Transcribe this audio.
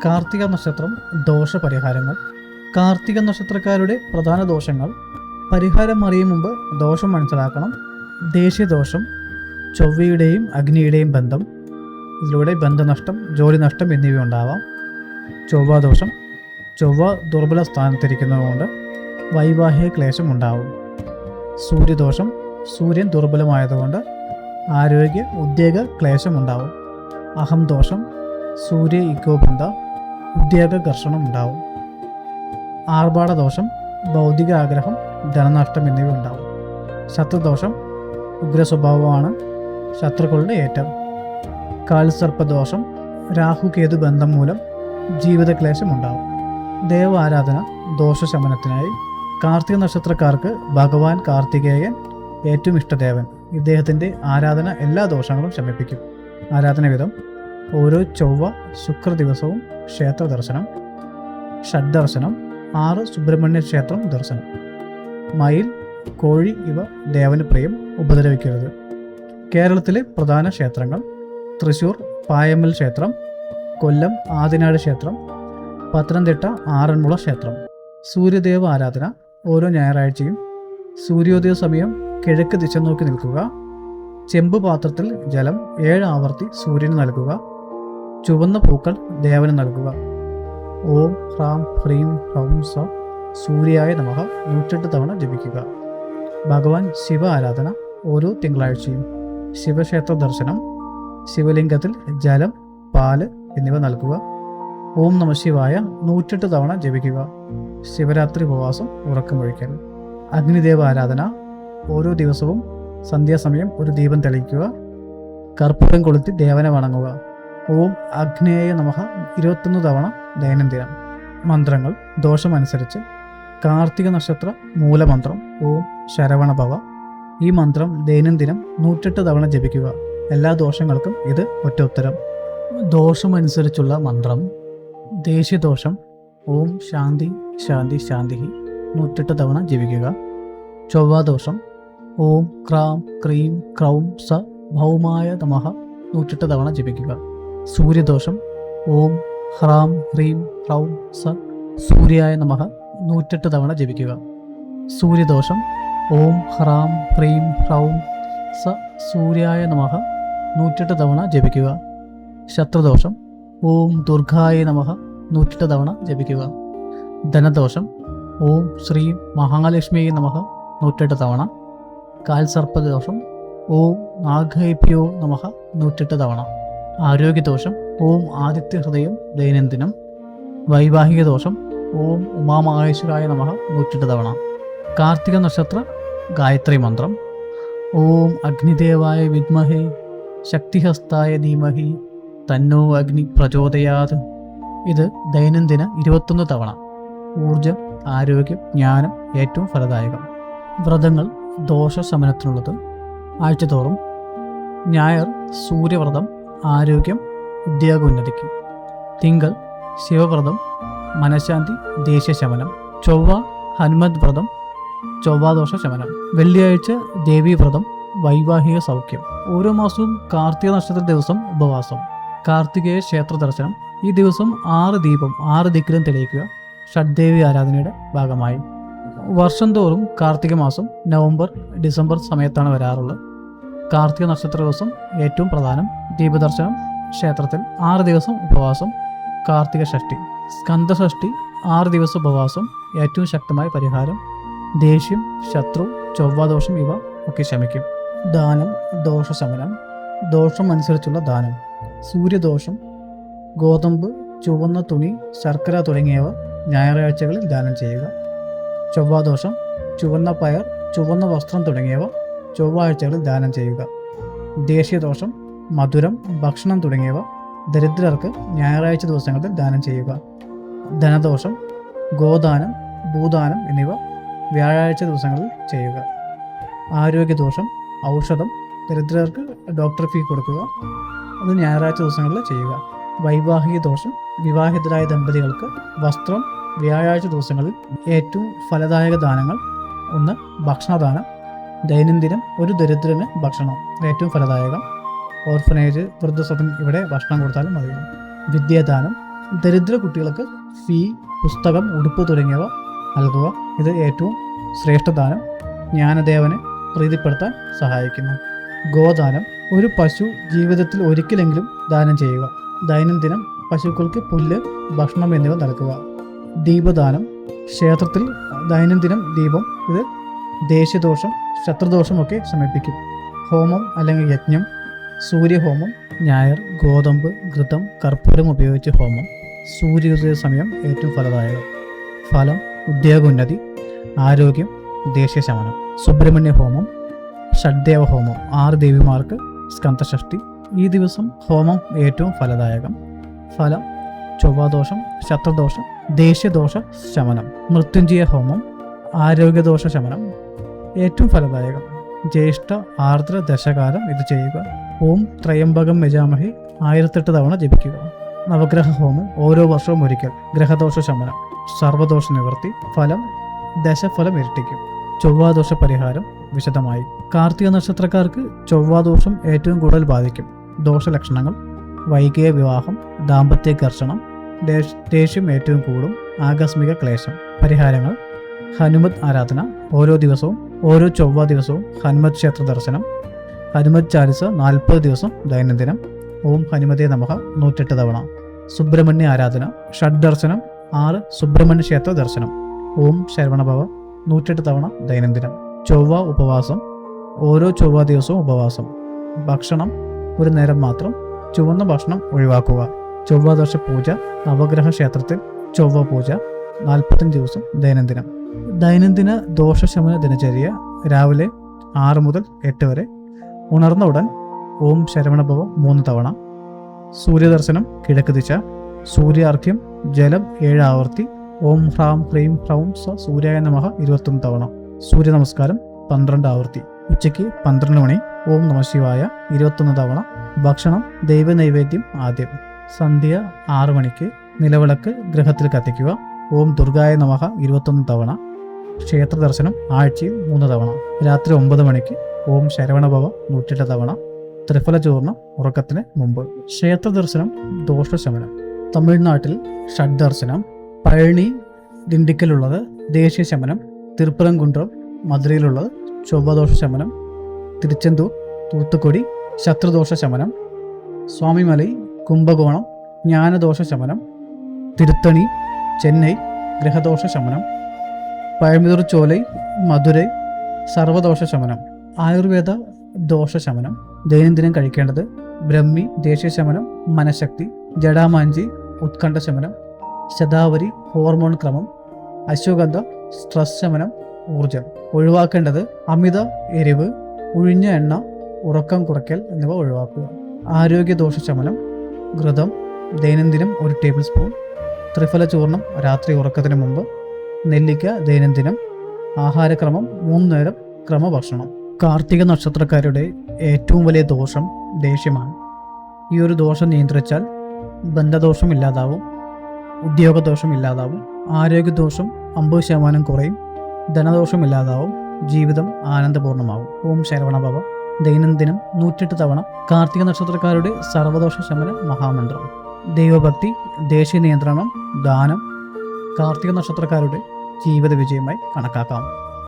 കാർത്തിക നക്ഷത്രം ദോഷപരിഹാരങ്ങൾ. കാർത്തിക നക്ഷത്രക്കാരുടെ പ്രധാന ദോഷങ്ങൾ. പരിഹാരം അറിയും മുമ്പ് ദോഷം മനസ്സിലാക്കണം. ദേഷ്യദോഷം, ചൊവ്വയുടെയും അഗ്നിയുടെയും ബന്ധം, ഇതിലൂടെ ബന്ധനഷ്ടം, ജോലി നഷ്ടം എന്നിവ ഉണ്ടാവാം. ചൊവ്വാദോഷം, ചൊവ്വ ദുർബല സ്ഥാനത്തിരിക്കുന്നതുകൊണ്ട് വൈവാഹിക ക്ലേശം ഉണ്ടാവും. സൂര്യദോഷം, സൂര്യൻ ദുർബലമായതുകൊണ്ട് ആരോഗ്യ ഉദ്വേഗ ക്ലേശം ഉണ്ടാവും. അഹംദോഷം, സൂര്യ ഇക്കോബന്ധ ഉദ്വേഗ ഘർഷണം ഉണ്ടാവും. ആർഭാടദോഷം, ഭൗതിക ആഗ്രഹം, ധനനഷ്ടം എന്നിവ ഉണ്ടാവും. ശത്രുദോഷം, ഉഗ്രസ്വഭാവമാണ്, ശത്രുക്കളുടെ ഏറ്റം. കാൽസർപ്പദോഷം, രാഹുകേതു ബന്ധം മൂലം ജീവിതക്ലേശം ഉണ്ടാവും. ദേവ ആരാധന ദോഷശമനത്തിനായി. കാർത്തിക നക്ഷത്രക്കാർക്ക് ഭഗവാൻ കാർത്തികേയൻ ഏറ്റവും ഇഷ്ടദേവൻ. ഇദ്ദേഹത്തിൻ്റെ ആരാധന എല്ലാ ദോഷങ്ങളും ശമിപ്പിക്കും. ആരാധനവിധം: ഓരോ ചൊവ്വ ശുക്ര ദിവസവും ക്ഷേത്ര ദർശനം, ഷഡ്ദർശനം, 6 സുബ്രഹ്മണ്യ ക്ഷേത്രം ദർശനം. മയിൽ, കോഴി ഇവ ദേവന് പ്രിയം, ഉപദ്രവിക്കരുത്. കേരളത്തിലെ പ്രധാന ക്ഷേത്രങ്ങൾ: തൃശ്ശൂർ പായമ്മൽ ക്ഷേത്രം, കൊല്ലം ആദിനാട് ക്ഷേത്രം, പത്തനംതിട്ട ആറന്മുള ക്ഷേത്രം. സൂര്യദേവ ആരാധന ഓരോ ഞായറാഴ്ചയും സൂര്യോദയ സമയം കിഴക്ക് ദിശ നോക്കി നിൽക്കുക. ചെമ്പ് പാത്രത്തിൽ ജലം 7 ആവർത്തി സൂര്യന് നൽകുക. ചുവന്ന പൂക്കൾ ദേവന് നൽകുക. ഓം ഹ്രാം ഹ്രീം ഹ്രൗം സ സൂര്യായ നമഃ 108 തവണ ജപിക്കുക. ഭഗവാൻ ശിവ ആരാധന ഓരോ തിങ്കളാഴ്ചയും ശിവക്ഷേത്ര ദർശനം, ശിവലിംഗത്തിൽ ജലം, പാല് എന്നിവ നൽകുക. ഓം നമഃ ശിവായ 108 തവണ ജപിക്കുക. ശിവരാത്രി ഉപവാസം, ഉറക്കമൊഴിക്കൽ. അഗ്നിദേവ ആരാധന ഓരോ ദിവസവും സന്ധ്യാസമയം ഒരു ദീപം തെളിയിക്കുക. കർപ്പൂരം കൊളുത്തി ദേവനെ വണങ്ങുക. ഓം അഗ്നേയ നമഃ 21 തവണ ദൈനംദിനം. മന്ത്രങ്ങൾ ദോഷമനുസരിച്ച്. കാർത്തിക നക്ഷത്ര മൂലമന്ത്രം ഓം ശരവണഭവ. ഈ മന്ത്രം ദൈനംദിനം 108 തവണ ജപിക്കുക. എല്ലാ ദോഷങ്ങൾക്കും ഇത് ഒറ്റ ഉത്തരം. ദോഷമനുസരിച്ചുള്ള മന്ത്രം: ദേഷ്യദോഷം ഓം ശാന്തി ശാന്തി ശാന്തി 108 തവണ ജപിക്കുക. ചൊവ്വാദോഷം ഓം ക്രാം ക്രീം ക്രൗം സ ഭൗമായ നമഃ 108 തവണ ജപിക്കുക. സൂര്യദോഷം ഓം ഹ്രാം ഹ്രീം ഹ്രൗം സ സൂര്യായ നമഃ 108 തവണ ജപിക്കുക. സൂര്യദോഷം ഓം ഹ്രാം ഹ്രീം ഹ്രൗം സ സൂര്യായ നമഃ 108 തവണ ജപിക്കുക. ശത്രുദോഷം ഓം ദുർഗായ നമഃ 108 തവണ ജപിക്കുക. ധനദോഷം ഓം ശ്രീ മഹാലക്ഷ്മിയെ നമഃ 108 തവണ. കാൽസർപ്പദോഷം ഓം നാഗേഭ്യോ നമഃ 108 തവണ. ആരോഗ്യദോഷം ഓം ആദിത്യ ഹൃദയം ദൈനംദിനം. വൈവാഹിക ദോഷം ഓം ഉമാമഹേശ്വരായ നമഃ 108 തവണ. കാർത്തിക നക്ഷത്ര ഗായത്രി മന്ത്രം: ഓം അഗ്നിദേവായ വിദ്മഹേ ശക്തിഹസ്തായ ധീമഹി തന്നോ അഗ്നി പ്രചോദയാത്. ഇത് ദൈനംദിന 21 തവണ. ഊർജം, ആരോഗ്യം, ജ്ഞാനം ഏറ്റവും ഫലദായകം. വ്രതങ്ങൾ ദോഷശമനത്തിനുള്ളത്. ആഴ്ചതോറും ഞായർ സൂര്യവ്രതം, ആരോഗ്യം, ഉദ്യോഗോന്നതിക്ക്. തിങ്കൾ ശിവവ്രതം, മനഃശാന്തി, ദേഷ്യശമനം. ചൊവ്വ ഹനുമത് വ്രതം, ചൊവ്വാദോഷ ശമനം. വെള്ളിയാഴ്ച ദേവീവ്രതം, വൈവാഹിക സൗഖ്യം. ഓരോ മാസവും കാർത്തിക നക്ഷത്ര ദിവസം ഉപവാസം. കാർത്തികേയ ക്ഷേത്ര ദർശനം. ഈ ദിവസം 6 ദീപം 6 ദിക്കിലും തെളിയിക്കുക. ഷഡ്ദേവി ആരാധനയുടെ ഭാഗമായി. വർഷം തോറും കാർത്തിക മാസം നവംബർ ഡിസംബർ സമയത്താണ് വരാറുള്ളത്. കാർത്തിക നക്ഷത്ര ദിവസം ഏറ്റവും പ്രധാനം ദീപദർശനം, ക്ഷേത്രത്തിൽ 6 ദിവസം ഉപവാസം. കാർത്തിക ഷഷ്ടി, സ്കന്ദഷഷ്ടി 6 ദിവസം ഉപവാസം ഏറ്റവും ശക്തമായ പരിഹാരം. ദേഷ്യം, ശത്രു, ചൊവ്വാദോഷം ഇവ ഒക്കെ ശമിക്കും. ദാനം ദോഷശമനം. ദോഷം അനുസരിച്ചുള്ള ദാനം: സൂര്യദോഷം ഗോതമ്പ്, ചുവന്ന തുണി, ശർക്കര തുടങ്ങിയവ ഞായറാഴ്ചകളിൽ ദാനം ചെയ്യുക. ചൊവ്വാദോഷം ചുവന്ന പയർ, ചുവന്ന വസ്ത്രം തുടങ്ങിയവ ചൊവ്വാഴ്ചകളിൽ ദാനം ചെയ്യുക. ദേഷ്യദോഷം മധുരം, ഭക്ഷണം തുടങ്ങിയവ ദരിദ്രർക്ക് ഞായറാഴ്ച ദിവസങ്ങളിൽ ദാനം ചെയ്യുക. ധനദോഷം ഗോദാനം, ഭൂദാനം എന്നിവ വ്യാഴാഴ്ച ദിവസങ്ങളിൽ ചെയ്യുക. ആരോഗ്യദോഷം ഔഷധം ദരിദ്രർക്ക് ഡോക്ടർ ഫീ കൊടുക്കുക. അത് ഞായറാഴ്ച ദിവസങ്ങളിൽ ചെയ്യുക. വൈവാഹിക ദോഷം വിവാഹിതരായ ദമ്പതികൾക്ക് വസ്ത്രം വ്യാഴാഴ്ച ദിവസങ്ങളിൽ. ഏറ്റവും ഫലദായക ദാനങ്ങൾ: 1 ഭക്ഷണദാനം, ദൈനംദിനം ഒരു ദരിദ്രന് ഭക്ഷണം ഏറ്റവും ഫലദായകം. ഓർഫനേജ്, വൃദ്ധസദൻ ഇവിടെ ഭക്ഷണം കൊടുത്താലും മതി. വിദ്യാദാനം, ദരിദ്ര കുട്ടികൾക്ക് ഫീ, പുസ്തകം, ഉടുപ്പ് തുടങ്ങിയവ നൽകുക. ഇത് ഏറ്റവും ശ്രേഷ്ഠദാനം. ജ്ഞാനദേവനെ പ്രീതിപ്പെടുത്താൻ സഹായിക്കുന്നു. ഗോദാനം. ഒരു പശു ജീവിതത്തിൽ ഒരിക്കലെങ്കിലും ദാനം ചെയ്യുക. ദൈനംദിനം പശുക്കൾക്ക് പുല്ല്, ഭക്ഷണം എന്നിവ നൽകുക. ദീപദാനം. ക്ഷേത്രത്തിൽ ദൈനംദിനം ദീപം. ഇത് ദേഷ്യദോഷം, ശത്രുദോഷമൊക്കെ ശമിപ്പിക്കും. ഹോമം അല്ലെങ്കിൽ യജ്ഞം. സൂര്യഹോമം. ഞായർ, ഗോതമ്പ്, ഘൃതം, കർപ്പൂരം ഉപയോഗിച്ച് ഹോമം. സൂര്യോദയ സമയം ഏറ്റവും ഫലദായകം. ഫലം: ഉദ്യോഗോന്നതി, ആരോഗ്യം, ദേഷ്യശമനം. സുബ്രഹ്മണ്യ ഹോമം, ഷഡ്ദേവ ഹോമം, 6 ദേവിമാർക്ക് സ്കന്ധഷഷ്ടി. ഈ ദിവസം ഹോമം ഏറ്റവും ഫലദായകം. ഫലം: ചൊവ്വാദോഷം, ശത്രുദോഷം, ദേഷ്യദോഷ ശമനം. മൃത്യുഞ്ജയ ഹോമം, ആരോഗ്യദോഷ ശമനം. ഏറ്റവും ഫലദായകം. ജ്യേഷ്ഠ ആർദ്ര ദശകാലം ഇത് ചെയ്യുക. ഓം ത്രയംബകം യജാമഹേ 1008 തവണ ജപിക്കുക. നവഗ്രഹ ഹോമം ഓരോ വർഷവും ഒരിക്കൽ. ഗ്രഹദോഷ ശമനം, സർവദോഷ നിവൃത്തി. ഫലം: ദശഫലം ഇരട്ടിക്കും. ചൊവ്വാദോഷ പരിഹാരം വിശദമായി. കാർത്തിക നക്ഷത്രക്കാർക്ക് ചൊവ്വാദോഷം ഏറ്റവും കൂടുതൽ ബാധിക്കും. ദോഷലക്ഷണങ്ങൾ: വൈകിയ വിവാഹം, ദാമ്പത്യ ഘർഷണം, ദേഷ്യം ഏറ്റവും കൂടും, ആകസ്മിക ക്ലേശം. പരിഹാരങ്ങൾ: ഹനുമത് ആരാധന. ഓരോ ദിവസവും ഓരോ ചൊവ്വാ ദിവസവും ഹനുമത് ക്ഷേത്ര ദർശനം. ഹനുമത് ചാലിസ 40 ദിവസം ദൈനംദിനം. ഓം ഹനുമതേ നമഃ 108 തവണ. സുബ്രഹ്മണ്യ ആരാധന. ഷഡ്ദർശനം. 6 സുബ്രഹ്മണ്യ ക്ഷേത്ര ദർശനം. ഓം ശരവണഭവ 108 തവണ ദൈനംദിനം. ചൊവ്വ ഉപവാസം. ഓരോ ചൊവ്വാ ദിവസവും ഉപവാസം. ഭക്ഷണം ഒരു നേരം മാത്രം. ചുവന്ന ഭക്ഷണം ഒഴിവാക്കുക. ചൊവ്വാദോഷ പൂജ. നവഗ്രഹ ക്ഷേത്രത്തിൽ ചൊവ്വ പൂജ. 45 ദിവസം ദൈനംദിനം. ദൈനംദിന ദോഷശമന ദിനചര്യ. രാവിലെ 6 മുതൽ 8 വരെ. ഉണർന്ന ഉടൻ ഓം ശരവണഭവം 3 തവണ. സൂര്യദർശനം കിഴക്ക് ദിശ. സൂര്യാർഘ്യം ജലം 7 ആവർത്തി. ഓം ഹ്രാം ഹ്രീം ഹ്രൗം സ സൂര്യായ നമഃ 21 തവണ. സൂര്യ നമസ്കാരം 12 ആവർത്തി. ഉച്ചയ്ക്ക് 12 മണി ഓം നമഃശിവായ 21 തവണ. ഭക്ഷണം ദൈവനൈവേദ്യം ആദ്യം. സന്ധ്യ 6 മണിക്ക് നിലവിളക്ക് ഗൃഹത്തിൽ കത്തിക്കുക. ഓം ദുർഗായ നമഃ 21 തവണ. ക്ഷേത്ര ദർശനം ആഴ്ചയിൽ 3 തവണ. രാത്രി 9 മണിക്ക് ഓം ശരവണഭവ 108 തവണ. ത്രിഫല ചൂർണം ഉറക്കത്തിന് മുമ്പ്. ക്ഷേത്ര ദർശനം ദോഷശമനം. തമിഴ്നാട്ടിൽ ഷഡ്ദർശനം. പഴനി ദിണ്ടിക്കലുള്ളത് ദേഷ്യശമനം. തിരുപ്പരംകുൻട്രം മധുരയിലുള്ളത് ചൊവ്വദോഷ ശമനം. തിരുച്ചെന്തൂർ തൂത്തുക്കുടി ശത്രുദോഷ ശമനം. സ്വാമിമലൈ കുംഭകോണം ജ്ഞാനദോഷ ശമനം. തിരുത്തണി ചെന്നൈ ഗ്രഹദോഷ ശമനം. പഴമിതുർ ചോലൈ മധുരൈ സർവദോഷ ശമനം. ആയുർവേദ ദോഷ ശമനം. ദൈനംദിനം കഴിക്കേണ്ടത്: ബ്രഹ്മി ദേഷ്യശമനം, മനഃശക്തി. ജടാമാഞ്ചി ഉത്കണ്ഠ ശമനം. ശതാവരി ഹോർമോൺ ക്രമം. അശ്വഗന്ധ സ്ട്രെസ് ശമനം, ഊർജം. ഒഴിവാക്കേണ്ടത്: അമിത എരിവ്, ഉഴിഞ്ഞ എണ്ണ, ഉറക്കം കുറയ്ക്കൽ എന്നിവ ഒഴിവാക്കുക. ആരോഗ്യദോഷ ശമനം. ഘൃതം ദൈനംദിനം 1 ടേബിൾ സ്പൂൺ. ത്രിഫല ചൂർണം രാത്രി ഉറക്കത്തിന് മുമ്പ്. നെല്ലിക്ക ദൈനംദിനം. ആഹാരക്രമം 3 നേരം ക്രമഭക്ഷണം. കാർത്തിക നക്ഷത്രക്കാരുടെ ഏറ്റവും വലിയ ദോഷം ദേഷ്യമാണ്. ഈ ഒരു ദോഷം നിയന്ത്രിച്ചാൽ ബന്ധദോഷം ഇല്ലാതാവും, ഉദ്യോഗദോഷം ഇല്ലാതാവും, ആരോഗ്യദോഷം 50% കുറയും, ധനദോഷം ഇല്ലാതാവും, ജീവിതം ആനന്ദപൂർണ്ണമാവും. ഓം ശരവണഭവ ദൈനംദിനം 108 തവണ. കാർത്തിക നക്ഷത്രക്കാരുടെ സർവദോഷ ശമന മഹാമന്ത്രം. ദൈവഭക്തി, ദേഷ്യ നിയന്ത്രണം, ദാനം കാർത്തിക നക്ഷത്രക്കാരുടെ ജീവിത വിജയമായി കണക്കാക്കാം.